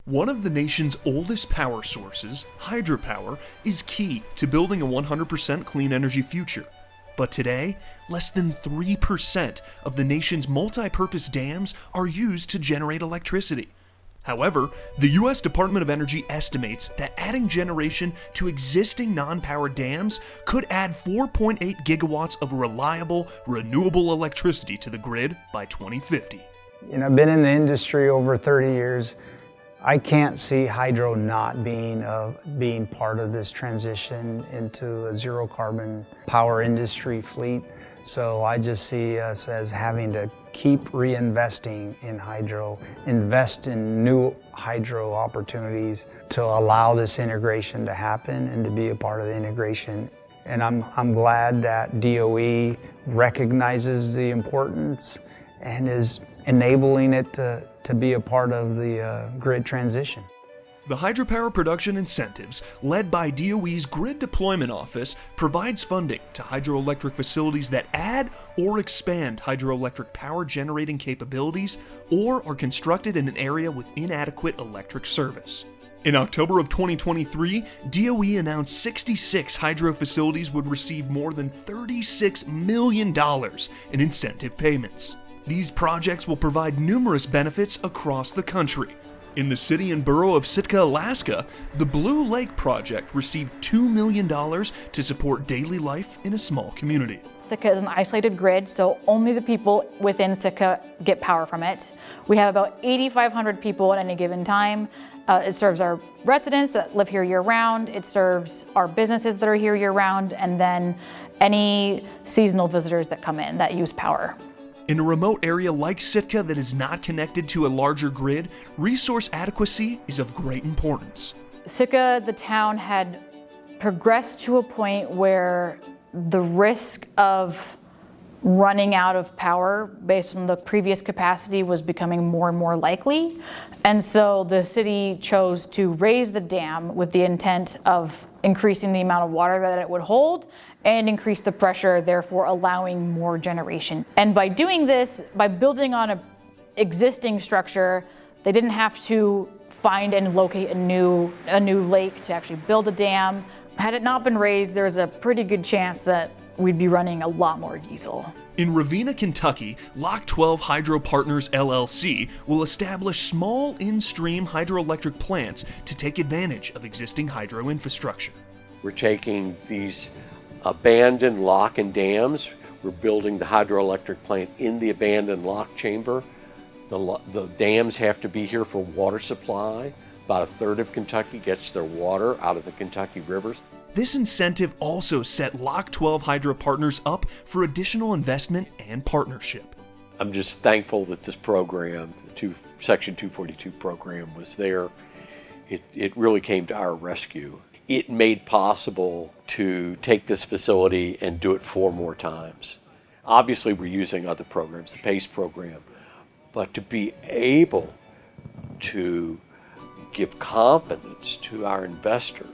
One of the nation's oldest power sources, hydropower, is key to building a 100% clean energy future. But today, less than 3% of the nation's multi-purpose dams are used to generate electricity. However, the U.S. Department of Energy estimates that adding generation to existing non-powered dams could add 4.8 gigawatts of reliable, renewable electricity to the grid by 2050. I've been in the industry over 30 years. I can't see hydro not being part of this transition into a zero carbon power industry fleet. So I just see us as having to keep reinvesting in hydro, invest in new hydro opportunities to allow this integration to happen and to be a part of the integration. And I'm glad that DOE recognizes the importance and is enabling it to be a part of the grid transition. The Hydropower Production Incentives, led by DOE's Grid Deployment Office, provides funding to hydroelectric facilities that add or expand hydroelectric power generating capabilities or are constructed in an area with inadequate electric service. In October of 2023, DOE announced 66 hydro facilities would receive more than $36 million in incentive payments. These projects will provide numerous benefits across the country. In the city and borough of Sitka, Alaska, the Blue Lake Project received $2 million to support daily life in a small community. Sitka is an isolated grid, so only the people within Sitka get power from it. We have about 8,500 people at any given time. It serves our residents that live here year-round, it serves our businesses that are here year-round, and then any seasonal visitors that come in that use power. In a remote area like Sitka that is not connected to a larger grid, resource adequacy is of great importance. Sitka, the town, had progressed to a point where the risk of running out of power based on the previous capacity was becoming more and more likely. And so the city chose to raise the dam with the intent of increasing the amount of water that it would hold and increase the pressure, therefore allowing more generation. And by doing this, by building on an existing structure, they didn't have to find and locate a new lake to actually build a dam. Had it not been raised, there's a pretty good chance that we'd be running a lot more diesel. In Ravenna, Kentucky, Lock 12 Hydro Partners LLC will establish small in-stream hydroelectric plants to take advantage of existing hydro infrastructure. We're taking these abandoned lock and dams. We're building the hydroelectric plant in the abandoned lock chamber. The dams have to be here for water supply. About a third of Kentucky gets their water out of the Kentucky rivers. This incentive also set Lock 12 Hydro Partners up for additional investment and partnership. I'm just thankful that this program, the Section 242 program, was there. It really came to our rescue. It made possible to take this facility and do it 4 more times. Obviously, we're using other programs, the PACE program, but to be able to give confidence to our investors,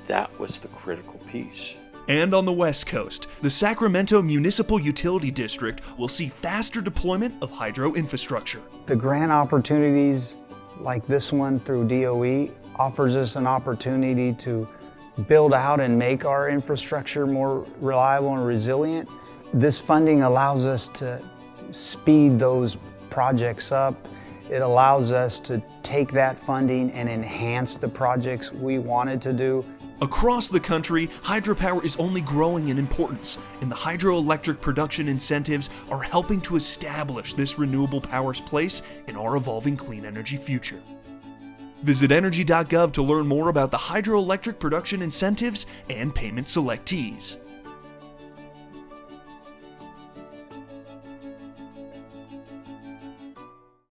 that was the critical piece. And on the West Coast, the Sacramento Municipal Utility District will see faster deployment of hydro infrastructure. The grant opportunities like this one through DOE offers us an opportunity to build out and make our infrastructure more reliable and resilient. This funding allows us to speed those projects up. It allows us to take that funding and enhance the projects we wanted to do. Across the country, hydropower is only growing in importance, and the hydroelectric production incentives are helping to establish this renewable power's place in our evolving clean energy future. Visit energy.gov to learn more about the hydroelectric production incentives and payment selectees.